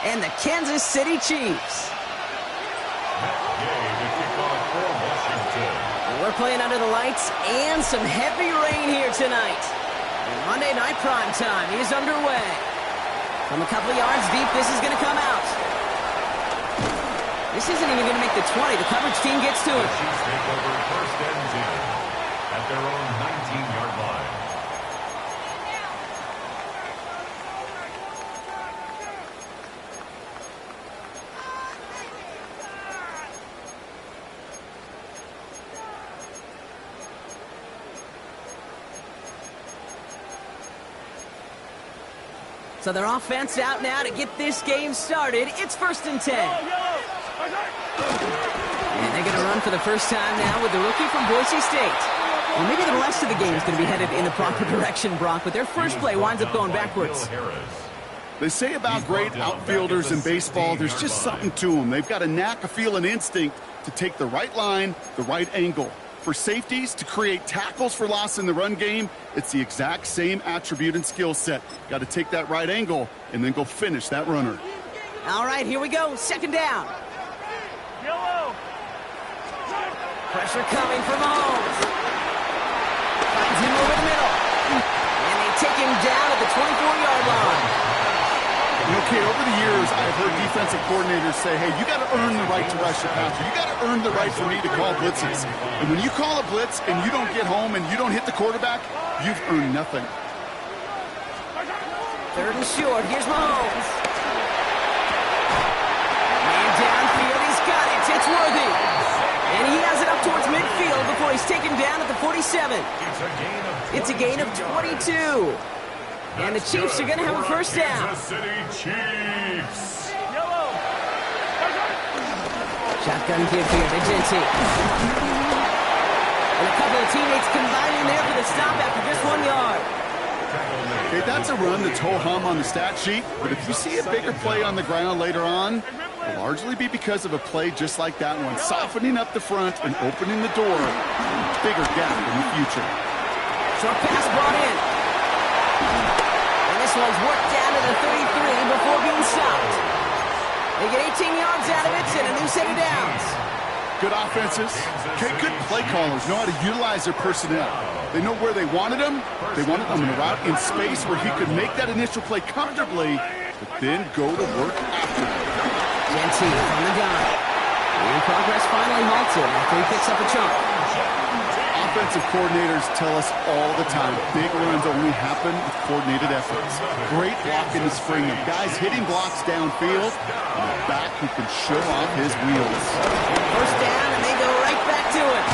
and the Kansas City Chiefs. We're playing under the lights and some heavy rain here tonight. And Monday Night Prime Time is underway. From a couple of yards deep, this is going to come out. This isn't even going to make the 20. The coverage team gets to it. Chiefs take over first and 10 at their own 19-yard line. So their offense out now to get this game started. It's first and 10. And they're going to run for the first time now with the rookie from Boise State. Well, maybe the rest of the game is going to be headed in the proper direction, Brock, but their first play winds up going backwards. They say about great outfielders in baseball, there's just something to them. They've got a knack, a feel, and instinct to take the right line, the right angle. For safeties, to create tackles for loss in the run game, it's the exact same attribute and skill set. Got to take that right angle and then go finish that runner. All right, here we go. Second down. Yellow. Pressure coming from Mahomes. Finds him over the middle. And they take him down at the 24-yard line. You know, Kate, over the years, I've heard defensive coordinators say, hey, you got to earn the right to rush your passer. You got to earn the right for me to call blitzes. And when you call a blitz and you don't get home and you don't hit the quarterback, you've earned nothing. Third and short. Here's Mahomes. Man downfield. He's got it. It's worthy. And he has it up towards midfield before he's taken down at the 47. It's a gain of 22. And the Chiefs are going to have a first down. Kansas City Chiefs. Yellow. Shotgun kick here to Genty. And a couple of teammates combining there for the stop after just 1 yard. Okay, that's a run that's ho-hum on the stat sheet, but if you see a bigger play on the ground later on, it'll largely be because of a play just like that one, softening up the front and opening the door to a bigger gap in the future. Short pass brought in. And this one's worked down to the 33 before being stopped. They get 18 yards out of it and a new set of downs. Good offenses. Okay, good play callers know how to utilize their personnel. They know where they wanted them. They wanted them in a route in space where he could make that initial play comfortably, but then go to work after it. Genty from the gun. And progress finally halted after he picks up a chunk. Offensive coordinators tell us all the time, big runs only happen with coordinated efforts. Great block in the spring of guys hitting blocks downfield, and a back who can show off his wheels. First down, and they go right back to it.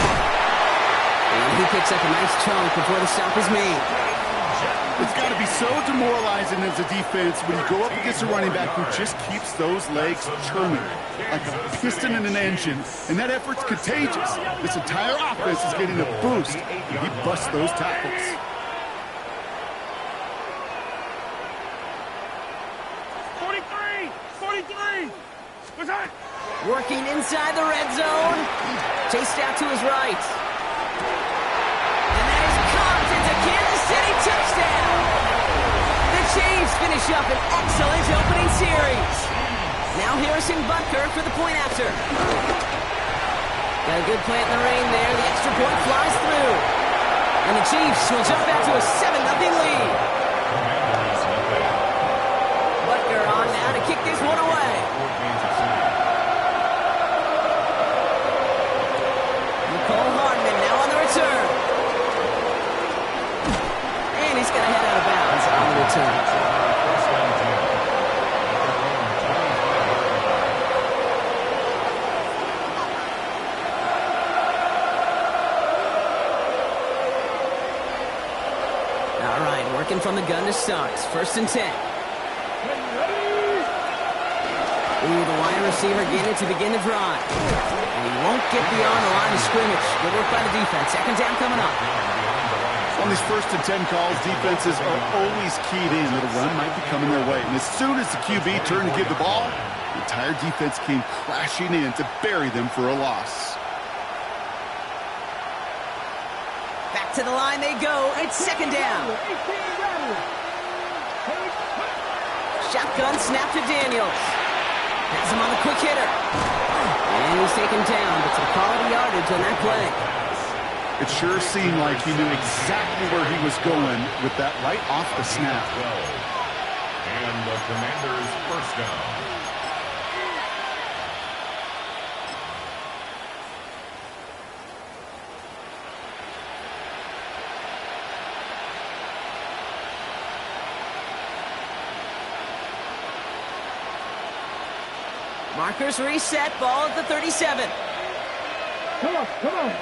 And he picks up a nice chunk before the stop is made. It's got to be so demoralizing as a defense when you go up against a running back who just keeps those legs churning like a piston in an engine, and that effort's contagious. This entire offense is getting a boost when he busts those tackles. Working inside the red zone. Chased out to his right. And that is caught. It's a Kansas City touchdown. The Chiefs finish up an excellent opening series. Now Harrison Butker for the point after. Got a good play in the rain there. The extra point flies through. And the Chiefs will jump out to a 7-0 lead. Butker on now to kick this one away. Cole Hardman now on the return. And he's going to head out of bounds on the return. All right, working from the gun to start. First and 10. Ooh, the wide receiver getting it to begin the drive. And he won't get beyond the line of scrimmage. Good work by the defense. Second down coming up. On these first and 10 calls, defenses are always keyed in that a run might be coming their way. And as soon as the QB turned to give the ball, the entire defense came crashing in to bury them for a loss. Back to the line they go. It's second down. Shotgun snap to Daniels. Has him on the quick hitter. And he's taken down, but some quality yardage on that play. It sure seemed like he knew exactly where he was going with that right off the snap. And the Commanders' first down. Markers reset, ball at the 37. Come on, come on.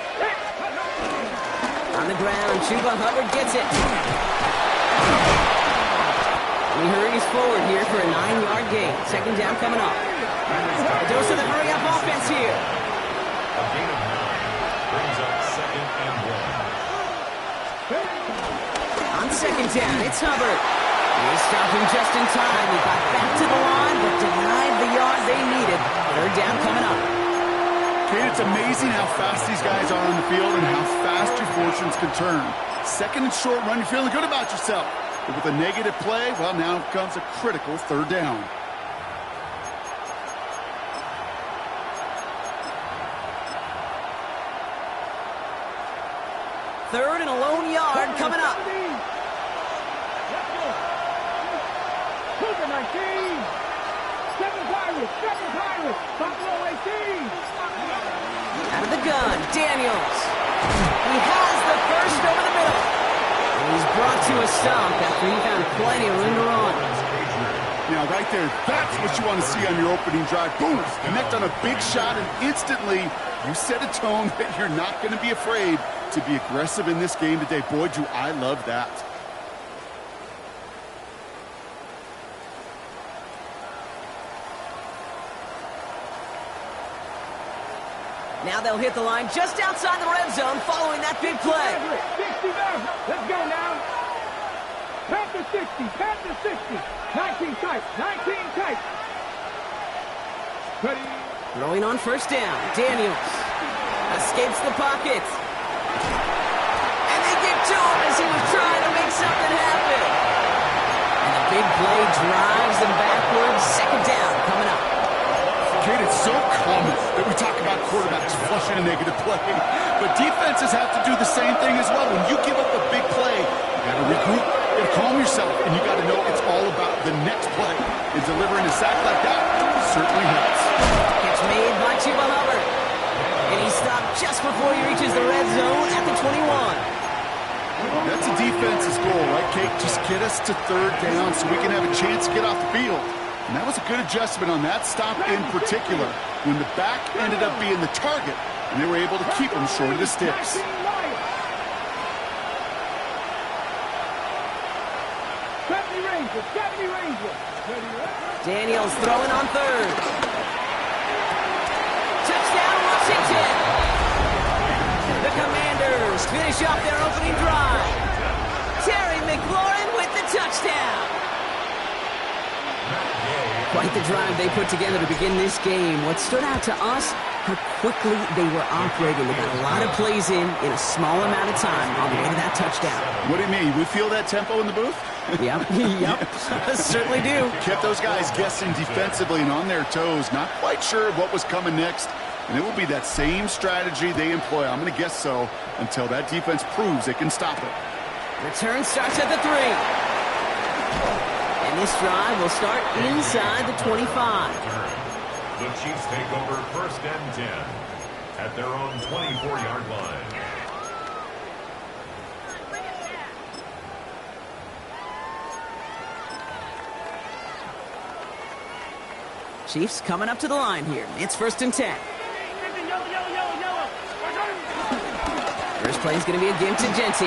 On the ground, Chuba Hubbard gets it. He hurries forward here for a 9-yard gain. Second down coming up. A dose of the hurry-up offense here. A gain of 9 brings up 2nd and 1. On second down, it's Hubbard. He stopped him just in time. He got back to the line, but denied the yard they needed. Third down coming up. Kate, it's amazing how fast these guys are on the field and how fast your fortunes can turn. Second and short run, you're feeling good about yourself. But with a negative play, well, now comes a critical third down. Third and a lone yard coming up. Cougar 19. 7 Pirates. Buffalo 18. Out of the gun, Daniels. He has the first over the middle. And he's brought to a stop after he found plenty of room to run. Now, right there, that's what you want to see on your opening drive. Boom! Connect on a big shot, and instantly you set a tone that you're not going to be afraid to be aggressive in this game today. Boy, do I love that. Now they'll hit the line just outside the red zone following that big play. 60 down. Let's go now. Panther 60. 19 tight. Ready. Throwing on first down, Daniels escapes the pocket. And they get to him as he was trying to make something happen. And the big play drives them backwards. Second down coming up. Kate, it's so common that we talk about quarterbacks flushing a negative play. But defenses have to do the same thing as well. When you give up a big play, you got to regroup, you got to calm yourself, and you got to know it's all about the next play. And delivering a sack like that certainly helps. Catch made by Chuba Hubbard. And he stopped just before he reaches the red zone at the 21. That's a defense's goal, right, Kate? Just get us to third down so we can have a chance to get off the field. And that was a good adjustment on that stop in particular, when the back ended up being the target, and they were able to keep him short of the sticks. 70 Rangers. Daniels throwing on third. Touchdown, Washington. The Commanders finish off their opening drive. Terry McLaurin with the touchdown. Quite the drive they put together to begin this game. What stood out to us, how quickly they were operating. They got a lot of plays in a small amount of time on the way to that touchdown. What do you mean? We feel that tempo in the booth? Yep, certainly do. Kept those guys guessing defensively and on their toes, not quite sure of what was coming next. And it will be that same strategy they employ, I'm going to guess so, until that defense proves they can stop it. Return starts at the 3. And this drive will start inside the 25. The Chiefs take over 1st and 10 at their own 24-yard line. Chiefs coming up to the line here. It's 1st and 10. First play is going to be a give to Genty.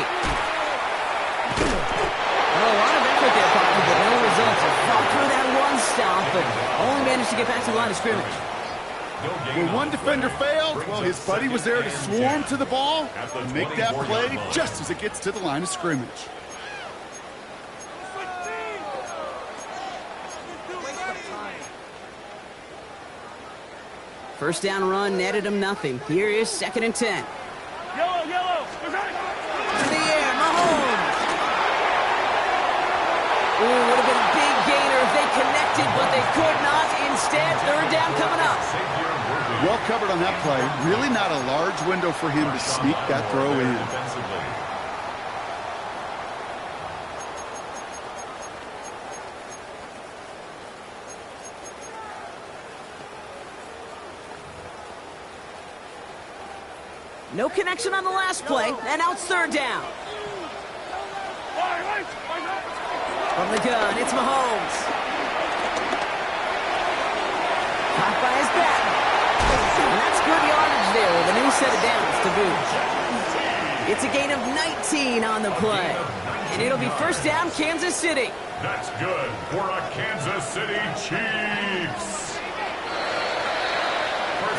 Well, a lot of effort there, Parker, but no results. He fought through that one stop, but only managed to get back to the line of scrimmage. When one defender failed, well, his buddy was there to swarm to the ball and make that play just as it gets to the line of scrimmage. First down run netted him nothing. Here is 2nd and 10. Yellow. To the air, Mahomes. Ooh, would have been a big gainer if they connect. could not. Instead, third down coming up. Well covered on that play. Really not a large window for him to sneak that throw in. No connection on the last play, and now it's third down. From the gun, it's Mahomes. Caught by his back. And that's good yardage there with a new set of downs to boot. It's a gain of 19 on the play. And it'll be first down, Kansas City. That's good for a Kansas City Chiefs.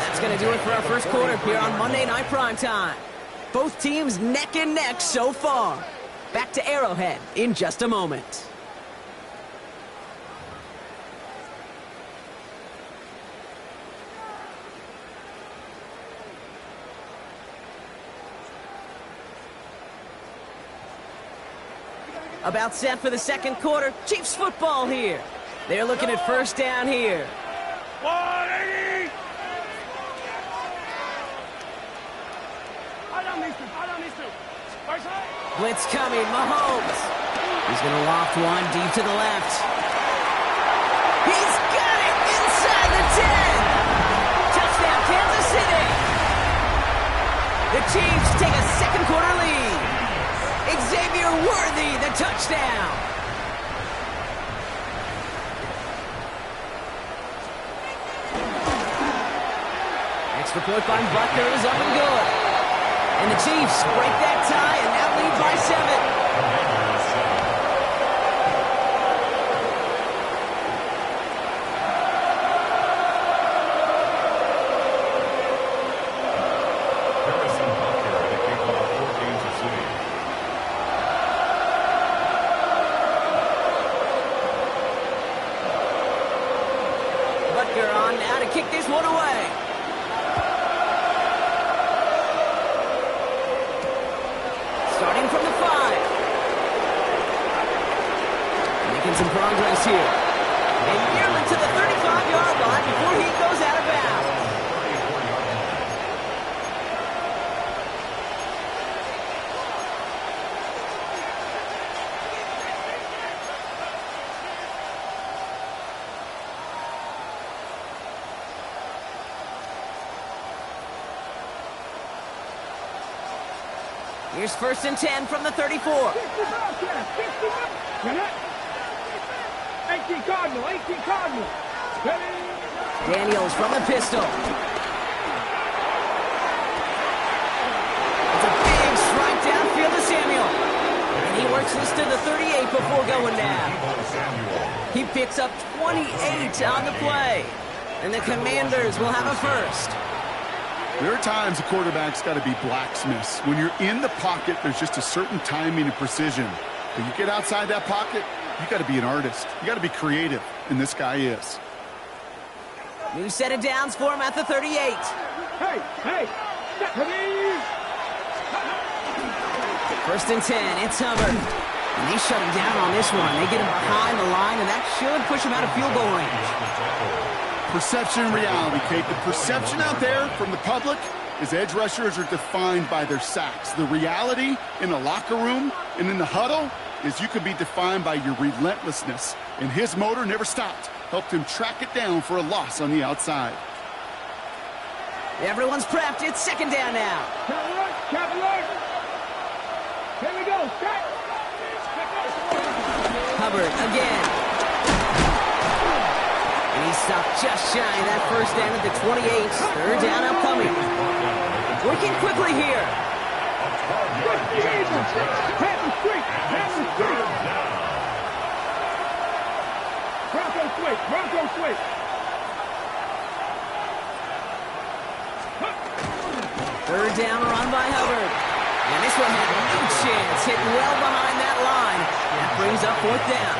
That's going to do it for our first quarter here on Monday Night Primetime. Both teams neck and neck so far. Back to Arrowhead in just a moment. About set for the second quarter. Chiefs football here. They're looking at first down here. 180! Blitz coming, Mahomes. He's going to loft one deep to the left. He's got it inside the 10. Touchdown, Kansas City. The Chiefs take a second quarter lead. Xavier Worthy, the touchdown. Extra point by Butker is up and good. And the Chiefs break that tie and now lead by 7. Butker on now to kick this one away. Starting from the 5. Making some progress here. And nearly to the 35-yard line before he goes out of bounds. Here's first and 10 from the 34. 18 Cardinal, 18 Cardinal. Daniels from the pistol. It's a big strike downfield to Samuel. And he works this to the 38 before going down. He picks up 28 on the play. And the Commanders will have a first. There are times a quarterback's got to be blacksmiths. When you're in the pocket, there's just a certain timing and precision. When you get outside that pocket, you got to be an artist. You got to be creative, and this guy is. New set of downs for him at the 38. Hey, First and 10, it's Hubbard. And they shut him down on this one. They get him behind the line, and that should push him out of field goal range. Perception, reality, Kate. The perception out there from the public is edge rushers are defined by their sacks. The reality in the locker room and in the huddle is you could be defined by your relentlessness. And his motor never stopped. Helped him track it down for a loss on the outside. Everyone's prepped. It's second down now. Captain, here we go. Hubbard again. And he's stopped just shy of that first down at the 28. Third down upcoming. Working quickly here. Bronco switch. Third down run by Hubbard. And this one had no chance. Hit well behind that line. That brings up fourth down.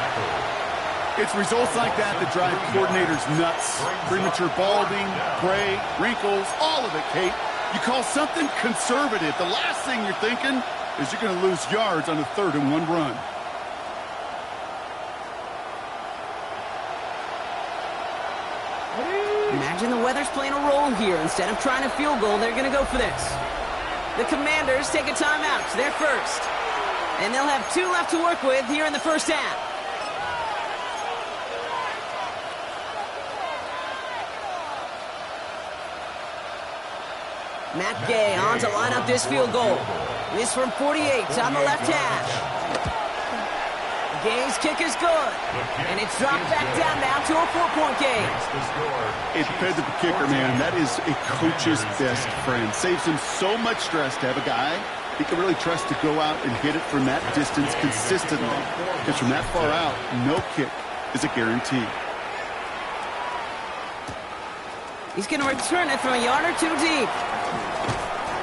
It's results like that that drive coordinators nuts. Premature balding, gray, wrinkles, all of it, Kate. You call something conservative. The last thing you're thinking is you're going to lose yards on a 3rd and 1 run. Imagine the weather's playing a role here. Instead of trying a field goal, they're going to go for this. The Commanders take a timeout. It's their first. And they'll have 2 left to work with here in the first half. Matt Gay on to line up this field goal. This from 48 on the left hash. Gay's kick is good. And it's dropped back down now to a 4-point game. It depends on the kicker, man. That is a coach's best friend. Saves him so much stress to have a guy he can really trust to go out and hit it from that distance consistently. Because from that far out, no kick is a guarantee. He's going to return it from a yard or 2 deep.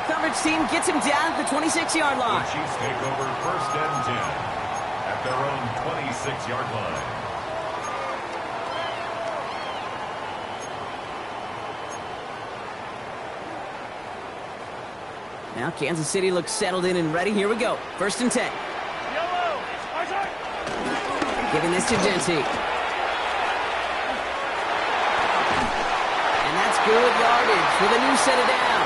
Coverage team gets him down at the 26-yard line. The Chiefs take over first and 10 at their own 26-yard line. Now Kansas City looks settled in and ready. Here we go. First and 10. Giving this to Dempsey. And that's good yardage with a new set of downs.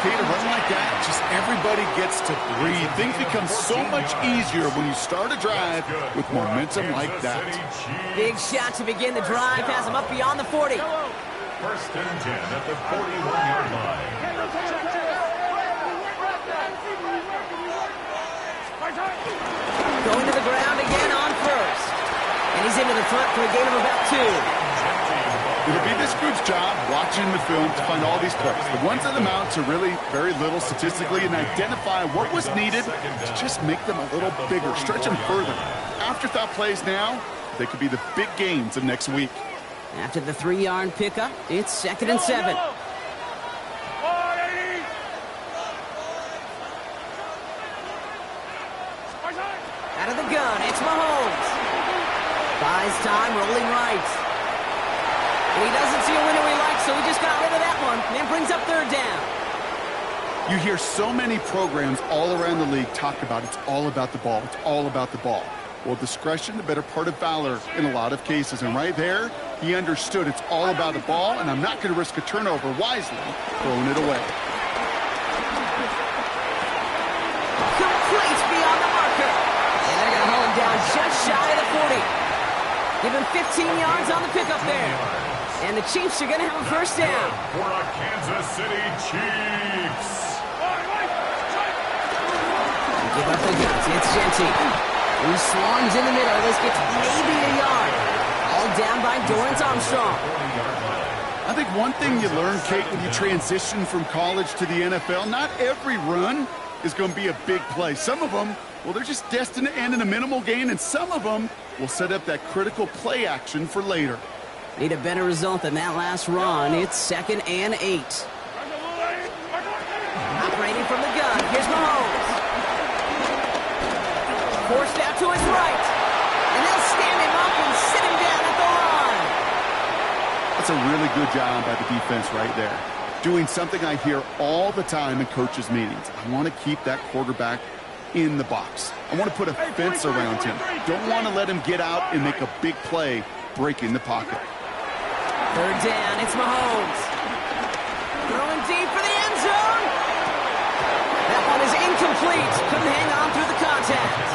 Okay, to run like that, just everybody gets to breathe. Things become so much easier when you start a drive with momentum like that. Big shot to begin the drive. Has him up beyond the 40. First and 10 at the 41-yard line. Going to the ground again on first. And he's into the front for a gain of about 2. It'll be this group's job watching the film to find all these plays. The ones that amount to really very little statistically and identify what was needed to just make them a little bigger, stretch them further. Afterthought plays now, they could be the big gains of next week. After the 3-yard pickup, it's 2nd and 7. Out of the gun, it's Mahomes. Buys time, rolling right. And he doesn't see a window he likes, so he just got rid of that one. And brings up 3rd down. You hear so many programs all around the league talk about it's all about the ball. It's all about the ball. Well, discretion, the better part of valor in a lot of cases. And right there, he understood it's all about the ball, and I'm not going to risk a turnover wisely, throwing it away. Complete beyond the marker. And they're going to hold him down just shy of the 40. Give him 15 yards on the pickup there. And the Chiefs are going to have a first down. For a Kansas City Chiefs. Give up the guns. It's Genty. He swarms in the middle. This gets maybe a yard. All down by Dorrance Armstrong. I think one thing you learn, Kate, when you transition from college to the NFL, not every run is going to be a big play. Some of them, well, they're just destined to end in a minimal gain, and some of them will set up that critical play action for later. Need a better result than that last run. It's 2nd and 8. Operating from the gun. Here's Mahomes. Forced out to his right. And they'll stand him up and sit him down at the line. That's a really good job by the defense right there. Doing something I hear all the time in coaches' meetings. I want to keep that quarterback in the box. I want to put a fence around him. Don't want to let him get out and make a big play breaking the pocket. 3rd down, it's Mahomes. Throwing deep for the end zone. That one is incomplete. Couldn't hang on through the contact.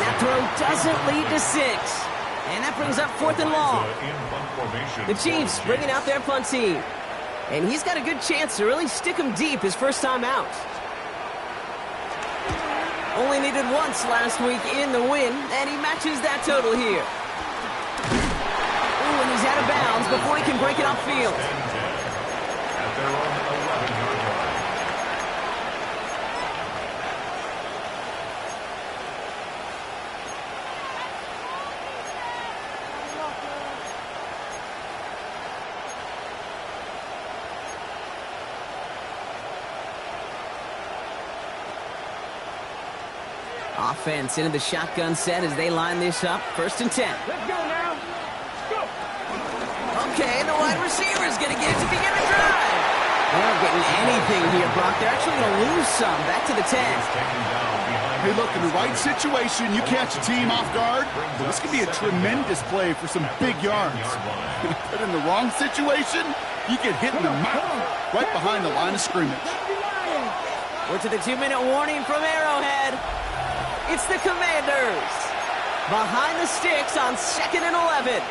That throw doesn't lead to 6. And that brings up 4th and long. The Chiefs bringing out their punt team. And he's got a good chance to really stick him deep his first time out. Only needed once last week in the win, and he matches that total here. Ooh, and he's out of bounds before he can break it upfield. At their own 11-yard line. Offense into the shotgun set as they line this up. 1st and 10. Let's go now. Go. Okay, the wide receiver is going to get it to begin the drive. They're not getting anything here, Brock. They're actually going to lose some. Back to the 10. Hey, look, in the right situation, you catch a team off guard, well, this could be a tremendous play for some big yards. But in the wrong situation, you get hit in the mouth right behind the line of scrimmage. We're to the 2-minute warning from Arrowhead. It's the Commanders. Behind the sticks on 2nd and 11.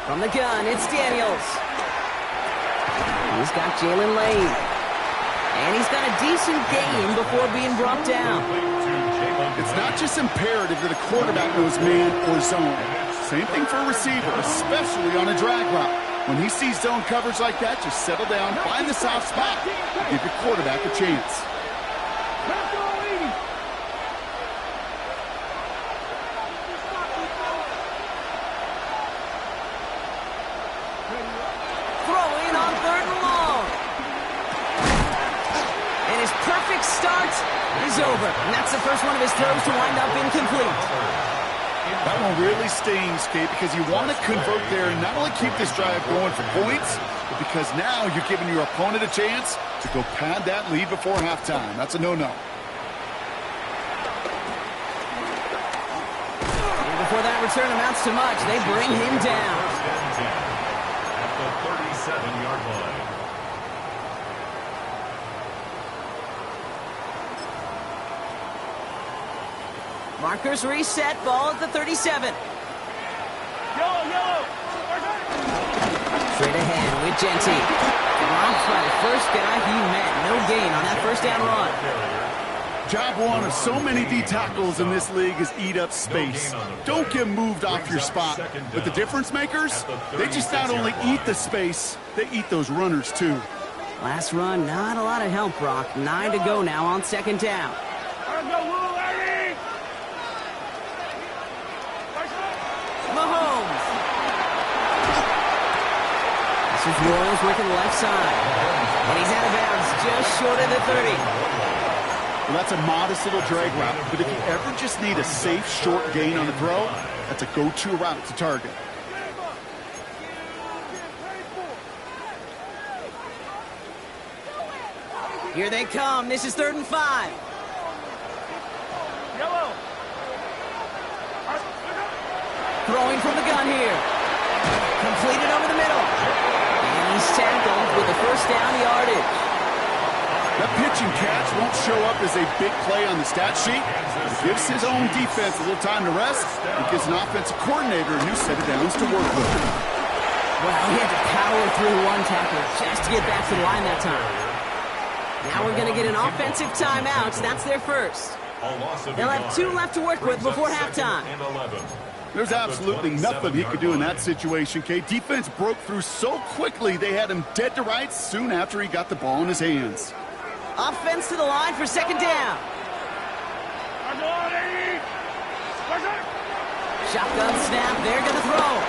From the gun, it's Daniels. He's got Jalen Lane. And he's got a decent game before being brought down. It's not just imperative that a quarterback knows man or zone. Same thing for a receiver, especially on a drag route. When he sees zone coverage like that, just settle down, find the soft spot, and give your quarterback a chance. Throwing on 3rd and long. And his perfect start is over. And that's the first one of his throws to wind up incomplete. That one really stings, Kate, because you want to convert there and not only keep this drive going for points, but because now you're giving your opponent a chance to go pad that lead before halftime. That's a no-no. And before that return amounts to much, they bring him down. At the 37-yard line. Markers reset, ball at the 37. Yellow. Straight ahead with Genty. Dropped by the first guy he met. No gain on that first down run. Job one of so many D tackles in this league is eat up space. Don't get moved off your spot. But the difference makers, they just not only eat the space, they eat those runners too. Last run, not a lot of help, Brock. 9 to go now on 2nd down. Mahomes. This is Royals working the left side. And he's out of bounds just short of the 30. Well, that's a modest little drag route, but if you ever just need a safe, short gain on the throw, that's a go-to route to target. Here they come. This is 3rd and 5. Throwing from the gun here. Completed over the middle. And he's tackled with the first down yardage. That pitch and catch won't show up as a big play on the stat sheet. It gives his own defense a little time to rest. It gives an offensive coordinator a new set of downs to work with. Well, he had to power through one tackle just to get back to the line that time. Now we're going to get an offensive timeout. That's their first. They'll have 2 left to work with before halftime. There's absolutely nothing he could do in that situation, Kate. Defense broke through so quickly they had him dead to rights soon after he got the ball in his hands. Offense to the line for 2nd down. Shotgun snap. They're going to throw.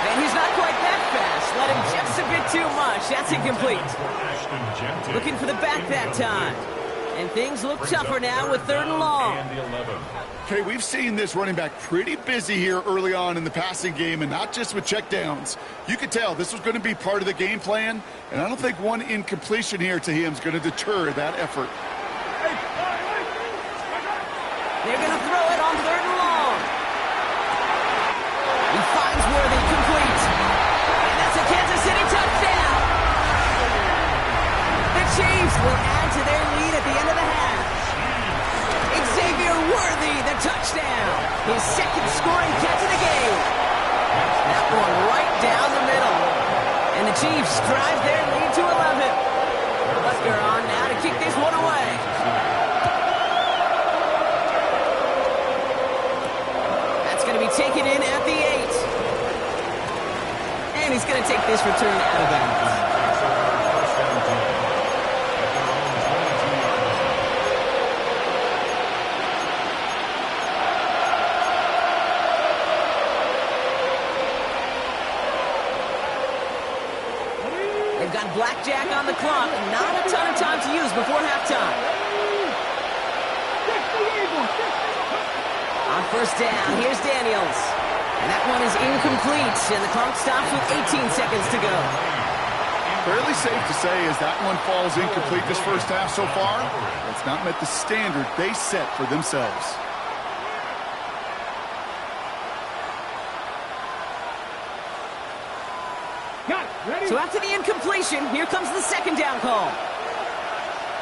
And he's not quite that fast. Let him just a bit too much. That's incomplete. Looking for the back that time. And things look tougher now with 3rd and long. Okay, we've seen this running back pretty busy here early on in the passing game, and not just with checkdowns. You could tell this was going to be part of the game plan, and I don't think one incompletion here to him is going to deter that effort. They're going to throw it on 3rd and long. He finds Worthy, complete. And that's a Kansas City touchdown. The Chiefs will add to their lead at the end of the half. Xavier Worthy, the touchdown. His 2nd scoring catch of the game. That one right down the middle. And the Chiefs drive their lead to 11. Butker on now to kick this one away. That's going to be taken in at the 8. And he's going to take this return out of bounds. They've got blackjack on the clock. Not a ton of time to use before halftime. On first down, here's Daniels. And that one is incomplete, and the clock stops with 18 seconds to go. Fairly safe to say as that one falls incomplete this first half so far, that's not met the standard they set for themselves. So after the incompletion, here comes the second down call.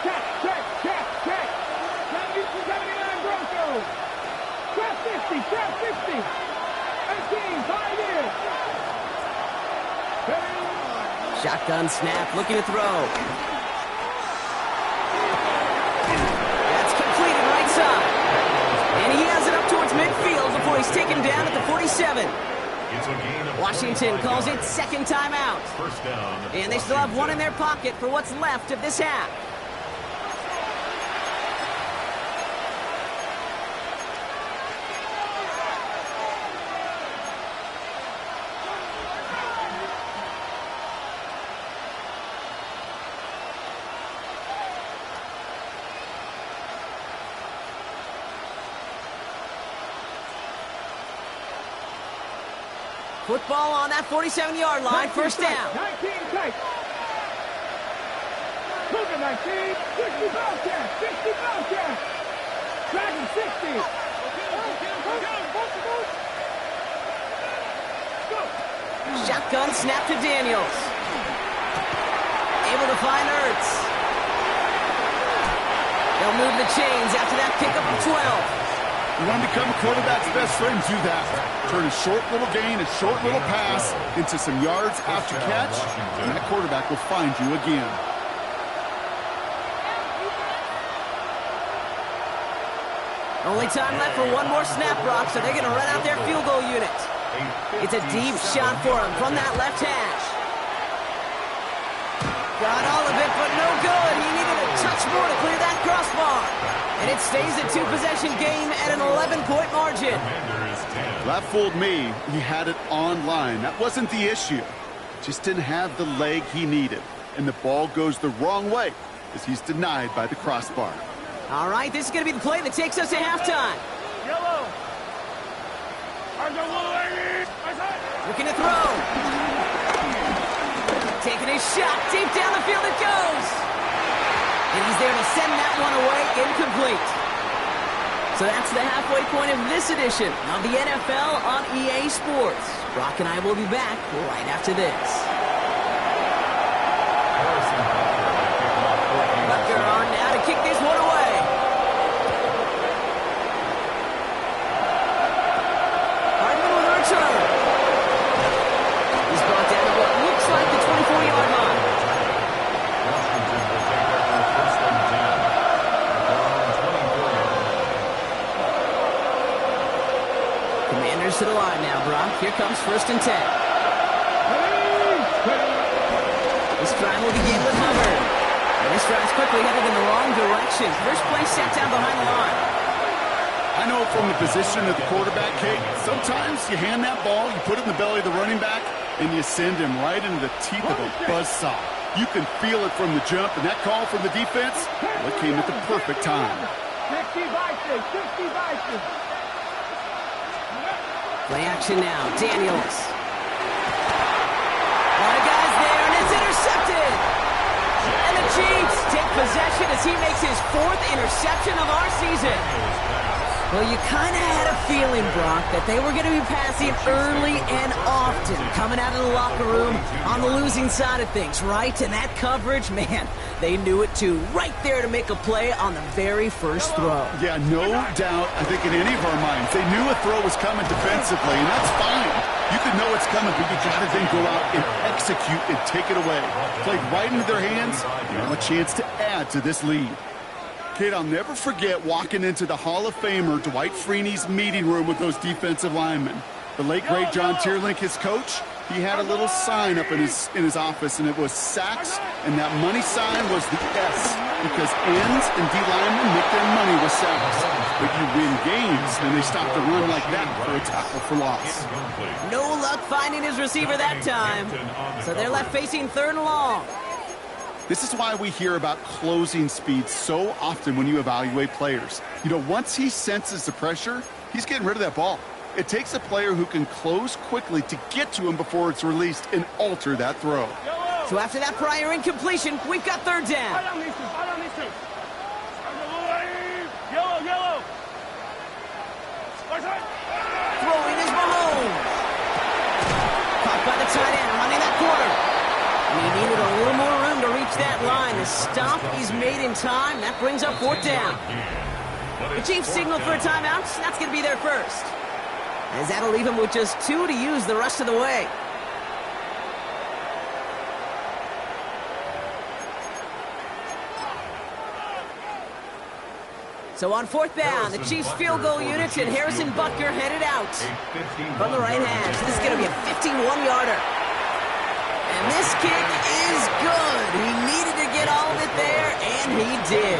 Check. 79 Broncos. Trap 50. 18, 5 years. Shotgun snap, looking to throw. That's completed right side. And he has it up towards midfield before he's taken down at the 47. Washington calls it second timeout. And they still have one in their pocket for what's left of this half. Football on that 47-yard line, first down. 19 take. Cougar 19, 60 Bobcat, 60 Bobcat. Dragon 60. Shotgun snap to Daniels. Able to find Ertz. They'll move the chains after that pickup of 12. You want to become a quarterback's best friend, do that. Turn a short little gain, a short little pass into some yards after catch, and that quarterback will find you again. Only time left for one more snap, Brock, so they're going to run out their field goal unit. It's a deep shot for him from that left hash. Got all of it, but no good. He needed a touch more to clear that crossbar. And it stays a two-possession game at an 11-point margin. That fooled me. He had it on line. That wasn't the issue. Just didn't have the leg he needed. And the ball goes the wrong way as he's denied by the crossbar. All right, this is going to be the play that takes us to halftime. Yellow. Looking to throw. Taking his shot. Deep down the field it goes. And he's there to send that one away, incomplete. So that's the halfway point of this edition of the NFL on EA Sports. Brock and I will be back right after this. Butker on now to kick this one away. Hardman with a return. He's brought down to what looks like the 24-yard line. To the line now, Brock. Here comes 1st and 10. This drive will begin with Hubbard. And this drive's quickly headed in the wrong direction. First play set down behind the line. I know from the position of the quarterback, Kate, sometimes you hand that ball, you put it in the belly of the running back, and you send him right into the teeth of a buzzsaw. You can feel it from the jump, and that call from the defense, well, it came at the perfect time. 60 Vikings, 60 Vikings. Play action now. Daniels. A lot of guys there, and it's intercepted. And the Chiefs take possession as he makes his 4th interception of our season. Well, you kind of had a feeling, Brock, that they were going to be passing early and often, coming out of the locker room on the losing side of things, right? And that coverage, man, they knew it too. Right there to make a play on the very first throw. Yeah, no doubt, I think in any of our minds, they knew a throw was coming defensively, and that's fine. You can know it's coming, but you got to then go out and execute and take it away. Played right into their hands, and have a chance to add to this lead. Kid, I'll never forget walking into the Hall of Famer Dwight Freeney's meeting room with those defensive linemen. The late, great John Tierlink, his coach, He had a little sign up in his office, and it was sacks, and that money sign was the S, because ends and D linemen make their money with sacks. But you win games, and they stop the run like that for a tackle for loss. No luck finding his receiver that time. So they're left facing 3rd and long. This is why we hear about closing speed so often when you evaluate players. You know, once he senses the pressure, he's getting rid of that ball. It takes a player who can close quickly to get to him before it's released and alter that throw. So after that prior incompletion, we've got 3rd down. Yellow. Throwing is Mahomes. Caught by the tight end, running that corner. And he needed a little more room to reach that line. The stop is made in time. That brings up 4th down. The Chiefs signal for a timeout. That's going to be their first. As that'll leave him with just 2 to use the rest of the way. So on 4th down, the Chiefs field goal units and Harrison Butker headed out from the right hash. This is going to be a 51-yarder. And this kick is good. He needed to get all of it there, and he did.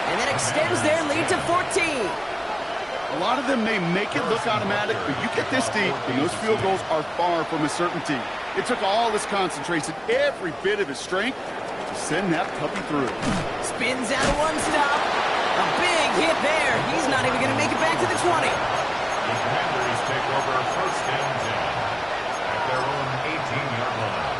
And that extends their lead to 14. A lot of them may make it look automatic, but you get this deep, and those field goals are far from a certainty. It took all his concentration, every bit of his strength, to send that puppy through. Spins out of one stop. A big hit there. He's not even going to make it back to the 20. The Commanders take over 1st and 10 at their own 18-yard line.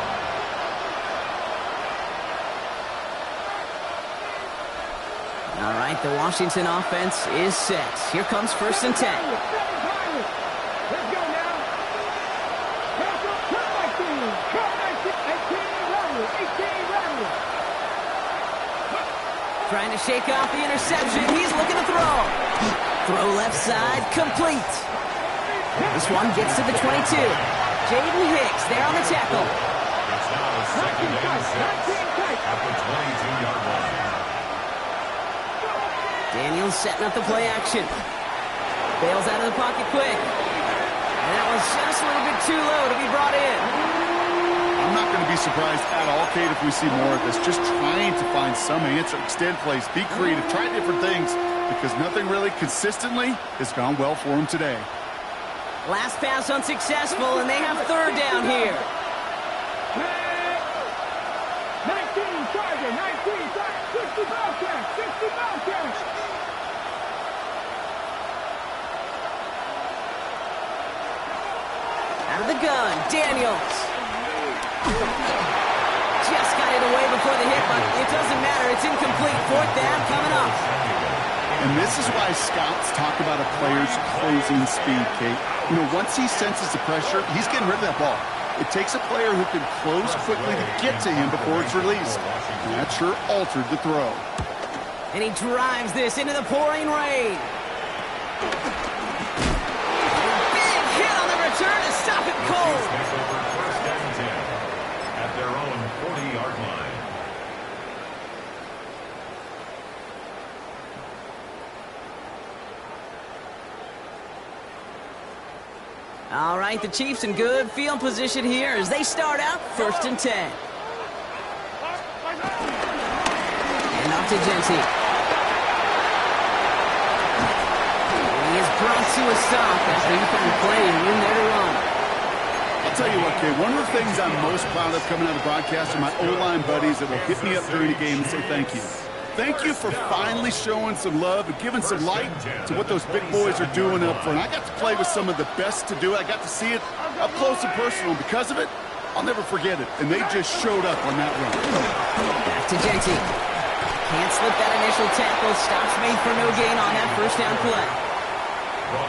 All right, the Washington offense is set. Here comes 1st and 10. Let's go now. Cut my team. 18 runners. Trying to shake off the interception. He's looking to throw. Throw left side, complete. This one gets to the 22. Jaden Hicks there on the tackle. It's now 2nd and 6 at the 22-yard line. Daniels setting up the play action. Bails out of the pocket quick. And that was just a little bit too low to be brought in. I'm not going to be surprised at all, Kate, if we see more of this. Just trying to find some answer, extend plays, be creative, try different things, because nothing really consistently has gone well for him today. Last pass unsuccessful, and they have 3rd down here. 19 Charger, 19 60 Bobcats, 60 Bobcats. Out of the gun, Daniels. Just got it away before the hit, but it doesn't matter. It's incomplete. 4th down coming up. And this is why scouts talk about a player's closing speed, Kate. You know, once he senses the pressure, he's getting rid of that ball. It takes a player who can close quickly to get to him before it's released. And that sure altered the throw. And he drives this into the pouring rain. Big hit on the return to stop it cold. Take over 1st and 10 at their own 40-yard line. All right, the Chiefs in good field position here as they start out 1st and 10. And off to Genty. He is brought to a stop after he couldn't play and in there to run. I'll tell you what, Kate, one of the things I'm most proud of coming out of the broadcast are my O-line buddies that will hit me up during the game and say thank you. Thank you for finally showing some love and giving some light to what those big boys are doing up front. I got to play with some of the best to do it. I got to see it up close and personal. And because of it, I'll never forget it. And they just showed up on that run. Back to Genty. Can't slip that initial tackle. Stops made for no gain on that 1st down play.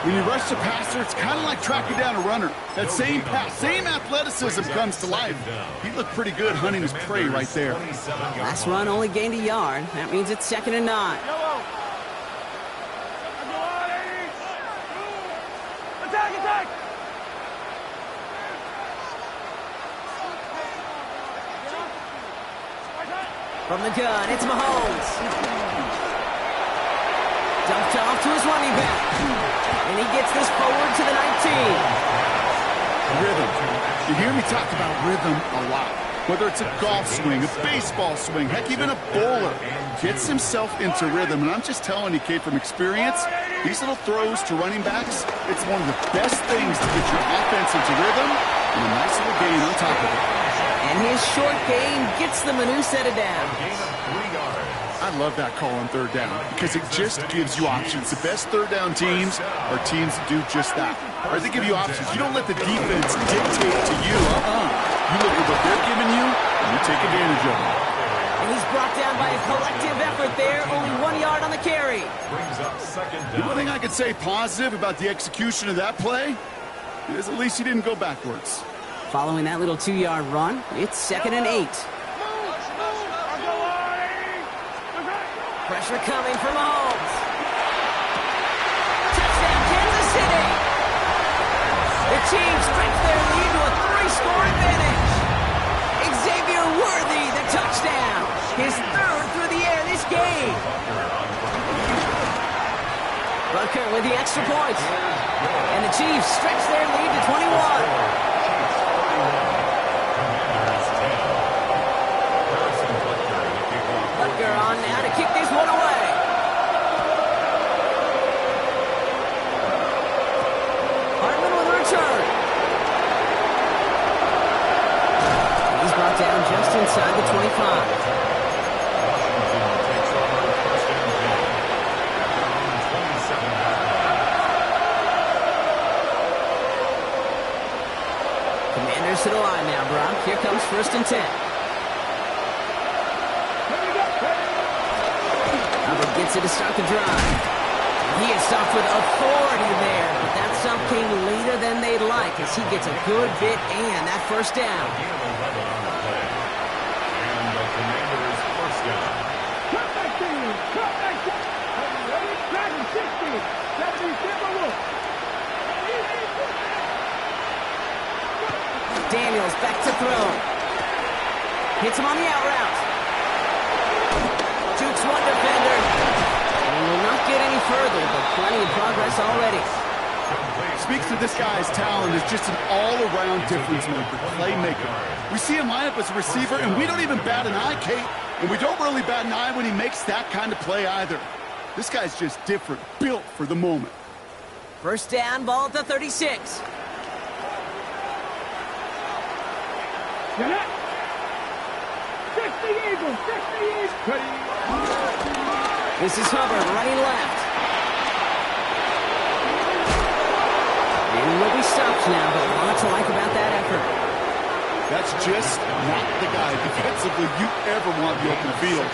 When you rush the passer, it's kind of like tracking down a runner. That same pass, same athleticism comes to life. He looked pretty good hunting his prey right there. Last run only gained a yard. That means it's 2nd and 9. Attack! From the gun, it's Mahomes. Dumped off to his running back. And he gets this forward to the 19. Rhythm, You hear me talk about rhythm a lot. Whether it's a golf swing, a baseball swing, heck, even a bowler gets himself into rhythm. And I'm just telling you, Kate, from experience, these little throws to running backs, it's one of the best things to get your offense into rhythm and a nice little gain on top of it. And his short game gets them a new set of downs. I love that call on third down because it just gives you options. The best third down teams are teams that do just that. Or they give you options. You don't let the defense dictate to you. You look at what they're giving you, and you take advantage of it. And he's brought down by a collective effort there. Only 1 yard on the carry. The one thing I could say positive about the execution of that play is at least he didn't go backwards. Following that little 2-yard run, it's 2nd and 8. Pressure coming from Mahomes. Touchdown, Kansas City. The Chiefs stretch their lead to a 3-score advantage. Xavier Worthy, the touchdown. His 3rd through the air this game. Butker with the extra point. And the Chiefs stretch their lead to 21. Butker on now to kick this one away. Hartman with a return. He's brought down just inside the 25. Commanders to the line now, Brock. Here comes 1st and 10. Hubbard gets it to start the drive. He is stopped with authority there, but that stop came later than they'd like as he gets a good bit and that 1st down. And the Commanders' 1st down. Cut back team! Cut back team! Ready? Dragon 60! 77 look! Daniels back to throw. Hits him on the out route. Jukes one defender. And will not get any further, but plenty of progress already. Speaks to this guy's talent as just an all-around difference maker, playmaker. We see him line up as a receiver, and we don't even bat an eye, Kate. And we don't really bat an eye when he makes that kind of play either. This guy's just different, built for the moment. 1st down, ball at the 36. Get it! 60 Eagles! 60 Eagles! This is Hubbard running left. And will be stopped now, but lots to like about that effort. That's just not the guy defensively you ever want in the open field.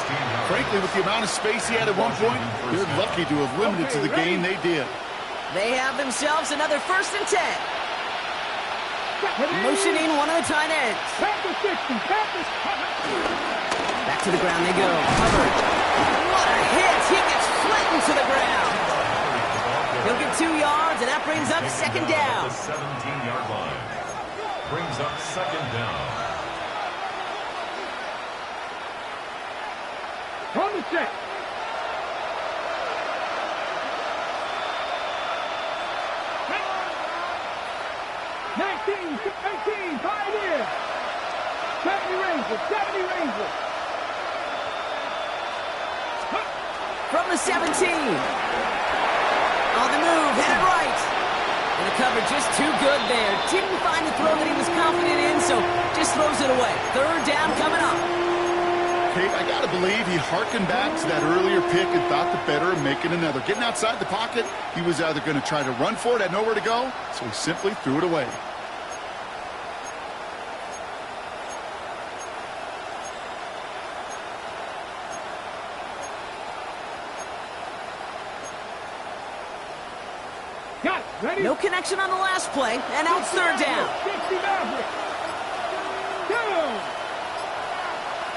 Frankly, with the amount of space he had at one point, they're lucky to have limited to the game they did. They have themselves another 1st and 10. Motioning one of the tight ends. Back to the ground they go. Hubbard. What a hit. He gets flattened to the ground. He'll get 2 yards, and that brings up 2nd down. The 17-yard line. Brings up 2nd down. On the set. Pioneer! 70 Rangers! 70 Rangers! From the 17. On the move, headed right. And the cover just too good there. Didn't find the throw that he was confident in, so just throws it away. 3rd down coming up. Kate, I got to believe he harkened back to that earlier pick and thought the better of making another. Getting outside the pocket, he was either going to try to run for it, had nowhere to go, so he simply threw it away. No connection on the last play, and now it's 3rd down. 60 Maverick. 2.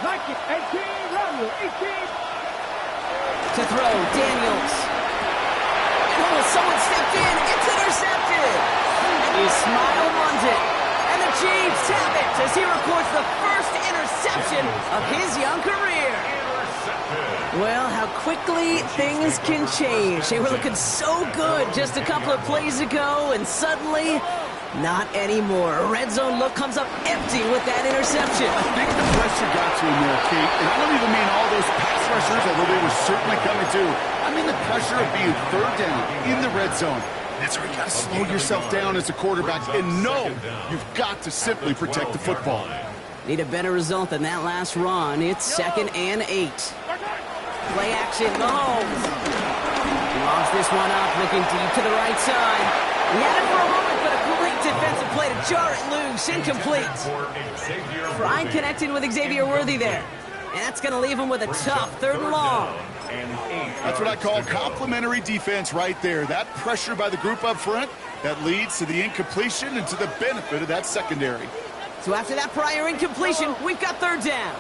Like it. 18 Rumble. 18. To throw, Daniels. Oh, someone stepped in. It's intercepted. And his smile wants it. And the Chiefs have it as he records the 1st interception of his young career. Well, how quickly things can change. They were looking so good just a couple of plays ago, and suddenly Not anymore. A red zone look comes up empty with that interception. I think the pressure got to him there, Kate. And I don't even mean all those pass rushers, although they were certainly coming too. I mean the pressure of being third down in the red zone. That's where you got to slow yourself down as a quarterback and know you've got to simply protect the football. Need a better result than that last run. It's 2nd and 8. Play action, Mahomes. Lobs this one up, looking deep to the right side. He had it for a moment, but a great defensive play to jar it loose. Incomplete. Pride connecting with Xavier Worthy there. And that's going to leave him with a tough 3rd and long. That's what I call complimentary defense right there. That pressure by the group up front, that leads to the incompletion and to the benefit of that secondary. So after that prior incompletion, we've got 3rd down.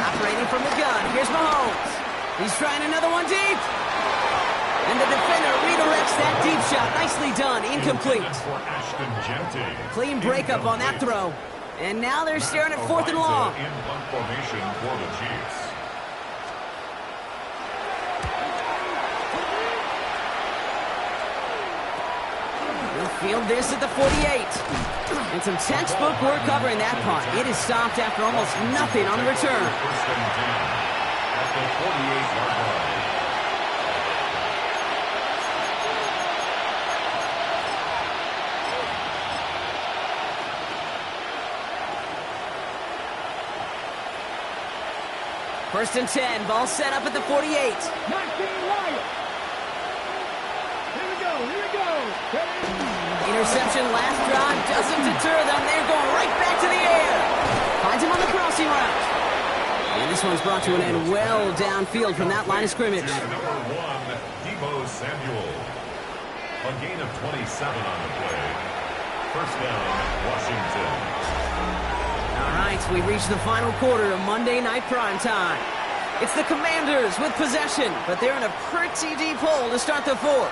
Operating from the gun, here's Mahomes. He's trying another one deep. And the defender redirects that deep shot. Nicely done, incomplete. Clean breakup on that throw. And now they're staring at 4th and long. They'll field this at the 48. And some textbook work covering that punt. It is stopped after almost nothing on the return. First and 10 at the 48-yard line. First and 10, ball set up at the 48. 19 Lions. Here we go. Interception last drive doesn't deter them. They're going right back to the air. Finds him on the crossing route. And this one's brought to an end well downfield from that line of scrimmage. Number 1, Deebo Samuel. A gain of 27 on the play. First down, Washington. All right, we reach the final quarter of Monday Night Primetime. It's the Commanders with possession, but they're in a pretty deep hole to start the 4th.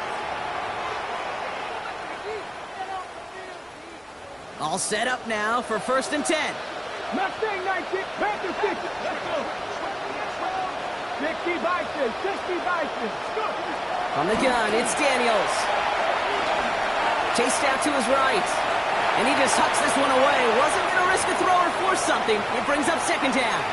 All set up now for 1st and 10. Mustang 19, Panther 60. Let's go. 60 Bison, 60 Bison. Go. From the gun, it's Daniels. Chased out to his right. And he just hucks this one away. Wasn't going to risk a throw or force something. It brings up 2nd down.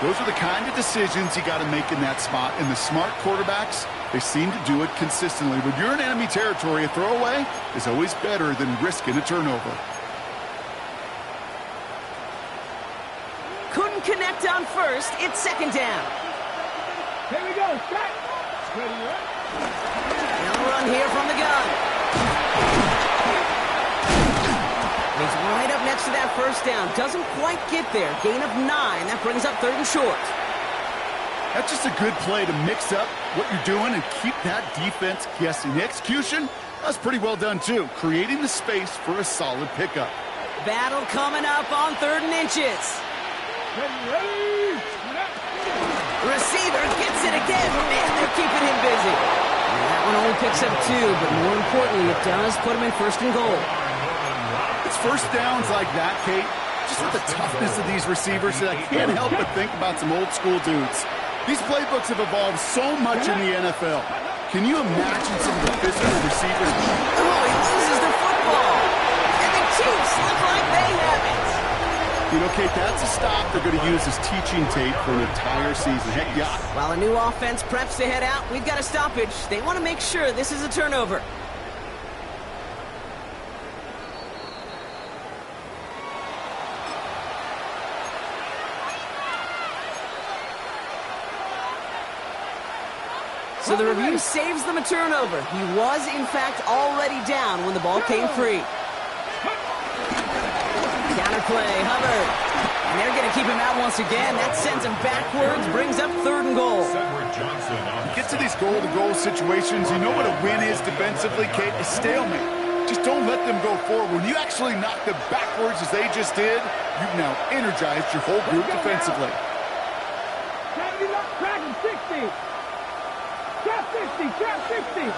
Those are the kind of decisions you got to make in that spot. And the smart quarterbacks, they seem to do it consistently. When you're in enemy territory, a throwaway is always better than risking a turnover. Couldn't connect on 1st. It's 2nd down. Here we go. Shot. Ready, right? They'll run here from the gun. He's right up next to that 1st down. Doesn't quite get there. Gain of 9. That brings up 3rd and short. That's just a good play to mix up what you're doing and keep that defense guessing. The execution, that's pretty well done too. Creating the space for a solid pickup. Battle coming up on 3rd and inches. Ready. Receiver gets it again. Man, they're keeping him busy. And that one only picks up 2, but more importantly, it does put him in 1st and goal. It's first downs like that, Kate, just with the toughness of these receivers that I can't help but think about some old school dudes. These playbooks have evolved so much in the NFL. Can you imagine some of the physical receivers? Oh, he loses the football. And the Chiefs look like they have it. You know, Kate, that's a stop they're going to use as teaching tape for an entire season. Heck yeah. While a new offense preps to head out, we've got a stoppage. They want to make sure this is a turnover. So the review saves them a turnover. He was, in fact, already down when the ball came free. Counterplay, Hubbard. And they're going to keep him out once again. That sends him backwards, brings up 3rd and goal. Get to these goal-to-goal situations. You know what a win is defensively, Kate? A stalemate. Just don't let them go forward. When you actually knock them backwards as they just did, you've now energized your whole group defensively. Dragon 60. Cap 60, cap 60.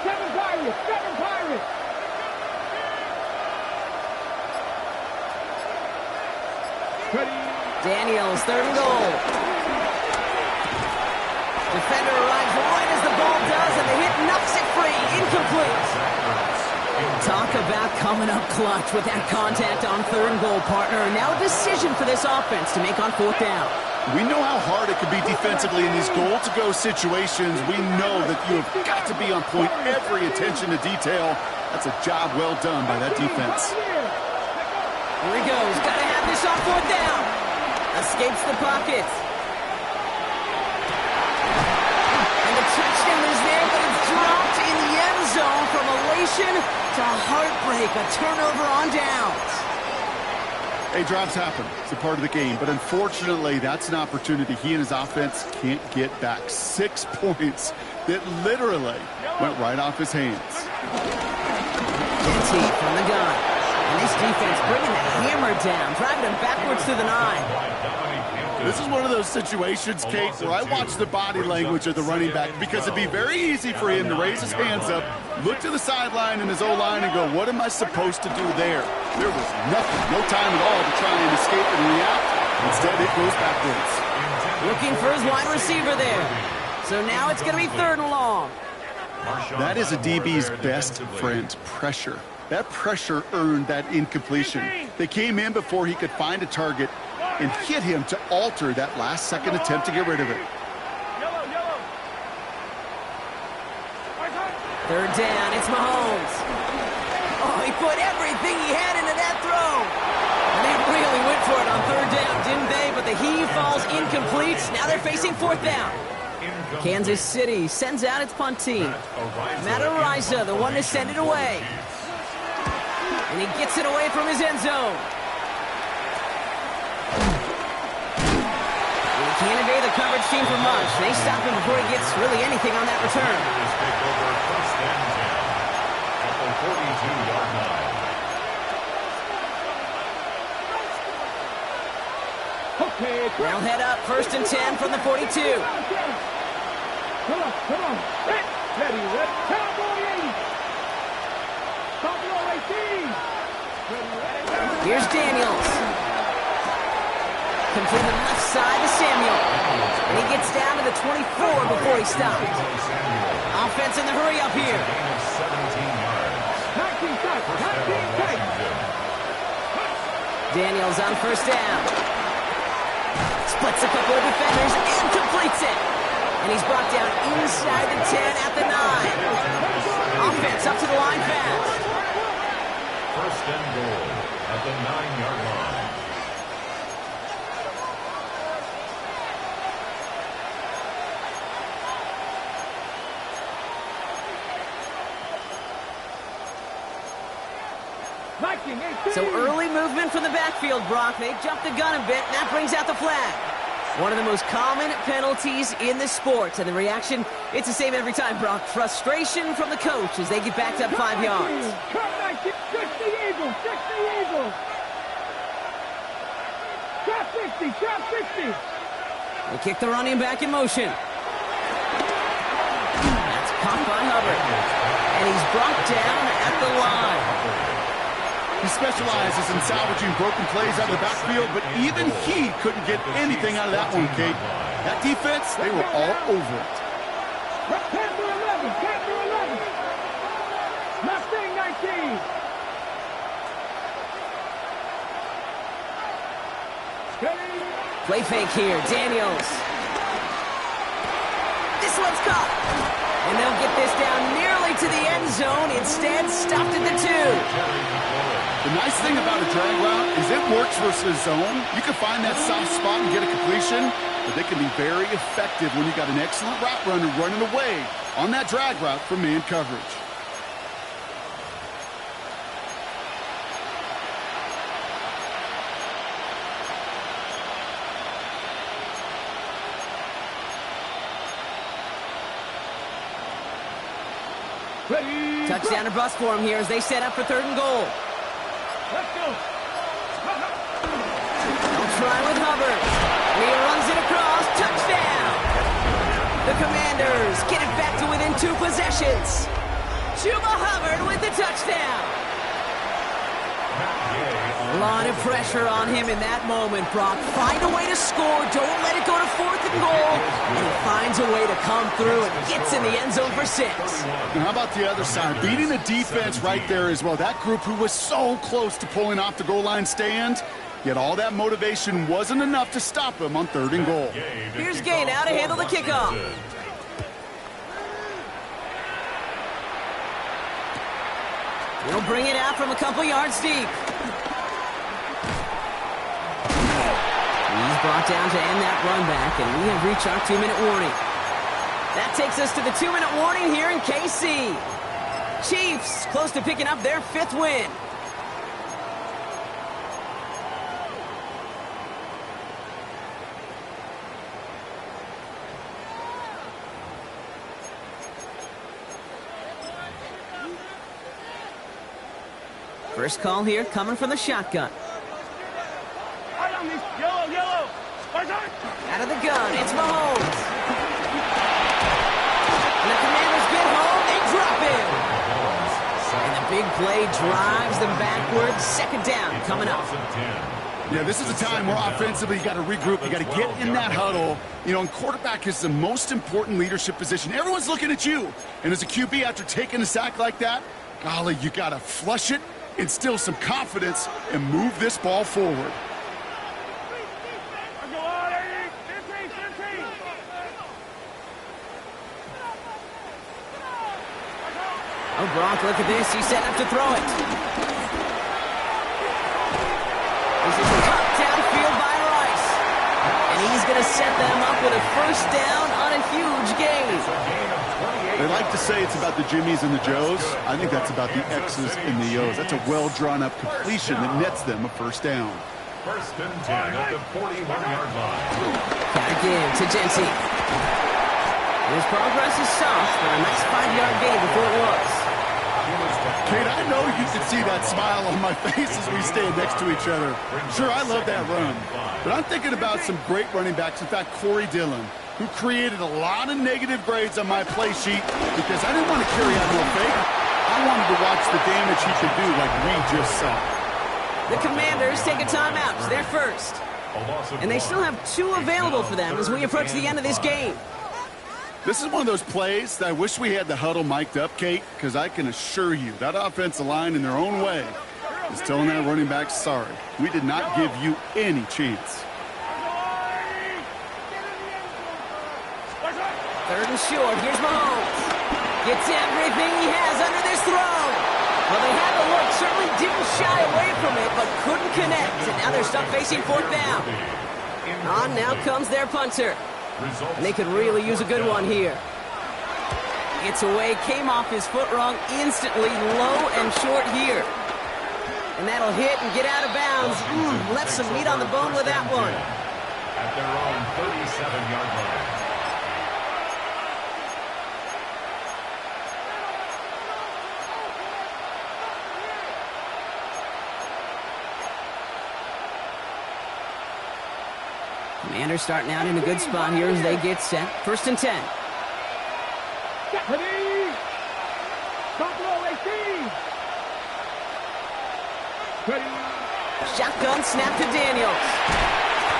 7 Pirates, Seven Pirates. Ready. Daniels, third and goal. Defender arrives right as the ball does, and the hit knocks it free. Incomplete. Talk about coming up clutch with that contact on third and goal, partner. Now a decision for this offense to make on fourth down. We know how hard it can be defensively in these goal-to-go situations. We know that you have got to be on point, every attention to detail. That's a job well done by that defense. Here he goes. Got to have this on fourth down. Escapes the pocket. And the touchdown is there, but it's dropped in the end zone from elation to heartbreak. A turnover on downs. Hey, drops happen. It's a part of the game. But unfortunately, that's an opportunity he and his offense can't get back. 6 points that literally went right off his hands. Genty from the gun. And this defense bringing the hammer down, driving him backwards to the 9. This is one of those situations, Kate, where I watch the body language of the running back because it'd be very easy for him to raise his hands up, look to the sideline in his O-line and go, what am I supposed to do there? There was nothing, no time at all to try and escape and react. Instead, it goes backwards. Looking for his wide receiver there. So now it's going to be third and long. That is a DB's best friend, pressure. That pressure earned that incompletion. They came in before he could find a target and hit him to alter that last-second attempt to get rid of it. Third down, it's Mahomes. Oh, he put everything he had into that throw. And they really went for it on third down, didn't they? But the heave falls incomplete. Now they're facing fourth down. Kansas City sends out its punt team. Matt Ariza, the one to send it away. And he gets it away from his end zone. He can't evade the coverage team for much. They stop him before he gets really anything on that return. They'll head up first and 10 from the 42. Come on. Ready. Cowboy 80. Buffalo 18. Here's Daniels. Complete the left side to Samuel. And he gets down to the 24 before he stops. Offense in the hurry up here. 19 tight. Daniels on first down. Splits a couple of defenders and completes it. And he's brought down inside the 10 at the 9. Offense up to the line fast. First and goal at the 9-yard line. So early movement from the backfield, Brock. They jumped the gun a bit, and that brings out the flag. One of the most common penalties in the sport. And the reaction, it's the same every time, Brock. Frustration from the coach as they get backed up 5 yards. Fix the Eagles. Drop 60. They kick the running back in motion. That's caught by Hubbard. And he's brought down at the line. He specializes in salvaging broken plays out of the backfield, but even he couldn't get anything out of that one, Kate. That defense, they were all over it. Panther 11. Mustang 19. Play fake here, Daniels. This one's caught. And they'll get this down nearly to the end zone. Instead, stopped at the 2. The nice thing about a drag route is it works versus zone. You can find that soft spot and get a completion, but they can be very effective when you got an excellent route runner running away on that drag route from man coverage. Ready. Touchdown or bust for him here as they set up for third and goal. Let's go. They'll try with Hubbard. He runs it across. Touchdown! The Commanders get it back to within 2 possessions. Chuba Hubbard with the touchdown. A lot of pressure on him in that moment, Brock. Find a way to score. Don't let it go to 4th and goal. And he finds a way to come through and gets in the end zone for 6. Now, how about the other side? Beating the defense right there as well. That group who was so close to pulling off the goal line stand, yet all that motivation wasn't enough to stop him on 3rd and goal. Here's Gay now to handle the kickoff. He'll bring it out from a couple yards deep. He's brought down to end that run back, and we have reached our 2-minute warning. That takes us to the 2-minute warning here in KC. Chiefs close to picking up their 5th win. First call here coming from the shotgun. Yellow. Out of the gun, it's Mahomes. And the Commanders get home, they drop in. And the big play drives them backwards. 2nd down coming up. Yeah, this is a time where offensively you got to regroup. You got to get in that huddle. You know, and quarterback is the most important leadership position. Everyone's looking at you. And as a QB, after taking a sack like that, golly, you got to flush it, instill some confidence, and move this ball forward. Oh, Brock, look at this. He's set up to throw it. This is a top downfield by Rice. And he's going to set them up with a 1st down on a huge gain. They like to say it's about the Jimmies and the Joes. I think that's about the X's and the O's. That's a well-drawn-up completion that nets them a 1st down. 1st and 10 at the 41-yard line. Back in to Genty. His progress is soft, but a nice 5-yard gain before it was. Kate, I know you can see that smile on my face as we stand next to each other. Sure, I love that run. But I'm thinking about some great running backs. In fact, Corey Dillon, who created a lot of negative grades on my play sheet because I didn't want to carry out no fake. I wanted to watch the damage he could do like we just saw. The Commanders take a timeout. It's their first. And they still have 2 available for them as we approach the end of this game. This is one of those plays that I wish we had the huddle mic'd up, Kate, because I can assure you that offensive line in their own way is telling that running back, sorry, we did not give you any chance. 3rd and short. Here's Mahomes. Gets everything he has under this throw. Well, they had the look, certainly didn't shy away from it, but couldn't connect. And now they're stuck facing 4th down. On now comes their punter. And they could really use a good one here. It's away, came off his foot wrong instantly, low and short here. And that'll hit and get out of bounds. Left some meat on the bone with that one. At their own 37-yard line. Commanders starting out in a good spot here as they get set. 1st and 10. Shotgun snap to Daniels.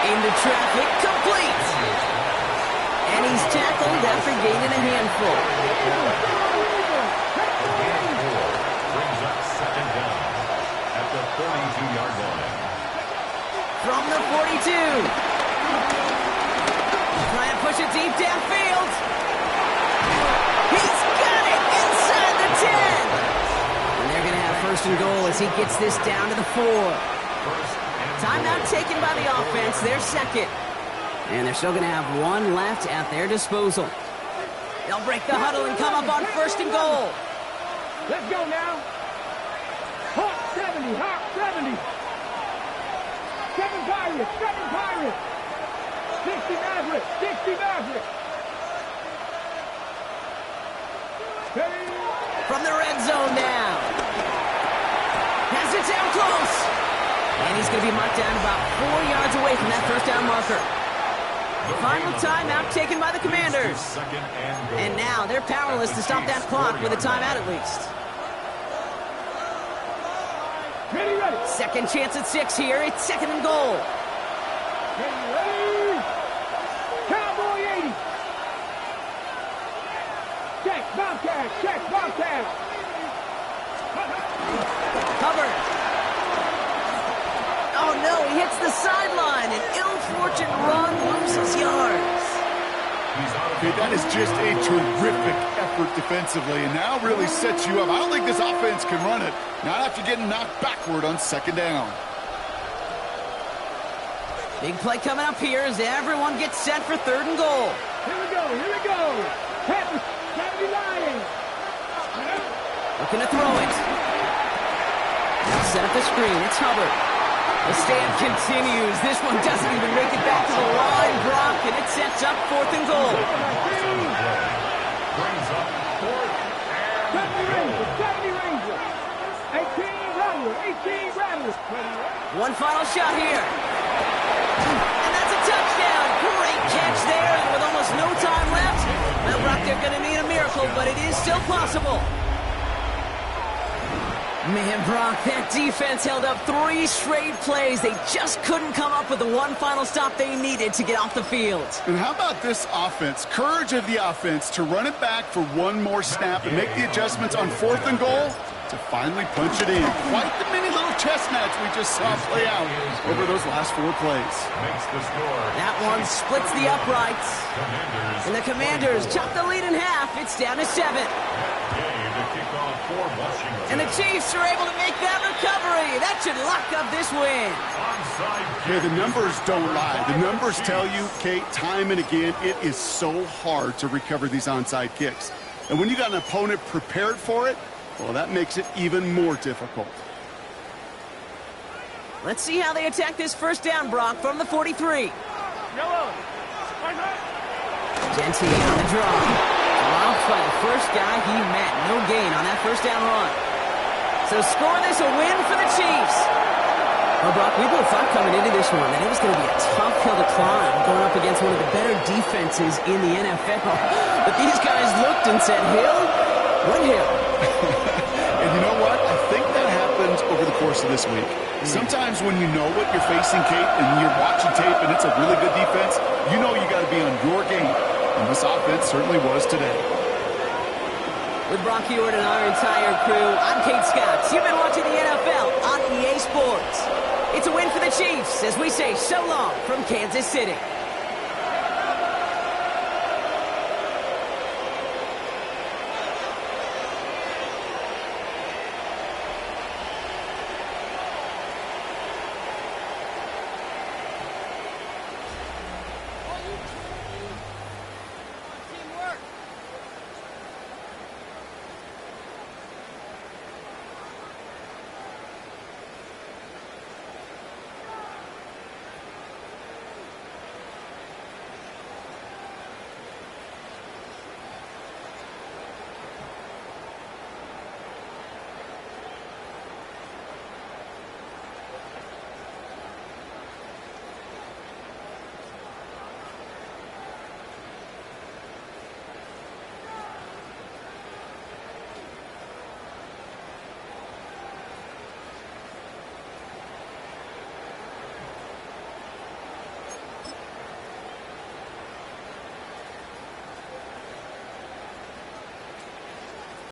Into traffic, complete. And he's tackled after gaining a handful. Brings up 2nd down at the 42-yard line. From the 42. Trying to push it deep downfield. He's got it inside the 10. And they're going to have 1st and goal as he gets this down to the 4. Timeout taken by the offense, their 2nd. And they're still going to have 1 left at their disposal. They'll break the huddle and come up on 1st and goal. Let's go now. Hawk 70, Hawk 70. 7 Pirates. 60 Mavericks. From the red zone now. Has it down close. And he's going to be marked down about 4 yards away from that 1st down marker. Final timeout taken by the Commanders. Second and goal. And now they're powerless to stop that clock with a timeout at least. Ready, ready. Second chance at 6 here. It's second and goal. Ready, ready. Cowboy 80. Check, Bobcat. Check, Bobcat. Hubbard. Oh no, he hits the sideline. An ill-fortunate run loses yards. Okay, that is just a terrific effort defensively, and now really sets you up. I don't think this offense can run it, not after getting knocked backward on second down. Big play coming up here as everyone gets set for third and goal. Here we go, here we go. Panthers, gotta be lying. Looking to throw it. Now set up the screen. It's Hubbard. The stand continues. This one doesn't even make it back to the line, Brock, and it sets up fourth and goal. Brings up fourth and 70 Rangers. 18 Rattlers, 18 Rattlers. One final shot here. And that's a touchdown. Great catch there, and with almost no time left, well, Brock, they're going to need a miracle, but it is still possible. Man, Brock, that defense held up 3 straight plays. They just couldn't come up with the one final stop they needed to get off the field. And how about this offense? Courage of the offense to run it back for one more snap and make the adjustments on fourth and goal to finally punch it in. Quite the mini little chess match we just saw play out over those last 4 plays. makes the score. That one splits the uprights. Commanders. And the Commanders chop the lead in half. It's down to 7. Game to kick off for Washington. And the Chiefs are able to make that recovery. That should lock up this win. Onside Yeah, kick. the numbers don't lie. The numbers tell you, Kate, time and again, it is so hard to recover these onside kicks. And when you got an opponent prepared for it, well, that makes it even more difficult. Let's see how they attack this first down, Brock, from the 43. Genty on the draw. Dropped by the first guy he met. No gain on that first down run. So score this a win for the Chiefs. Well, Brock, we both thought coming into this one that it was going to be a tough hill to climb going up against one of the better defenses in the NFL. But these guys looked and said, Hill? What hill? And you know what? I think that happens over the course of this week. Sometimes when you know what you're facing, Kate, and you're watching tape and it's a really good defense, you know you got to be on your game. And this offense certainly was today. With Brock Hewitt and our entire crew, I'm Kate Scott. You've been watching the NFL on EA Sports. It's a win for the Chiefs as we say so long from Kansas City.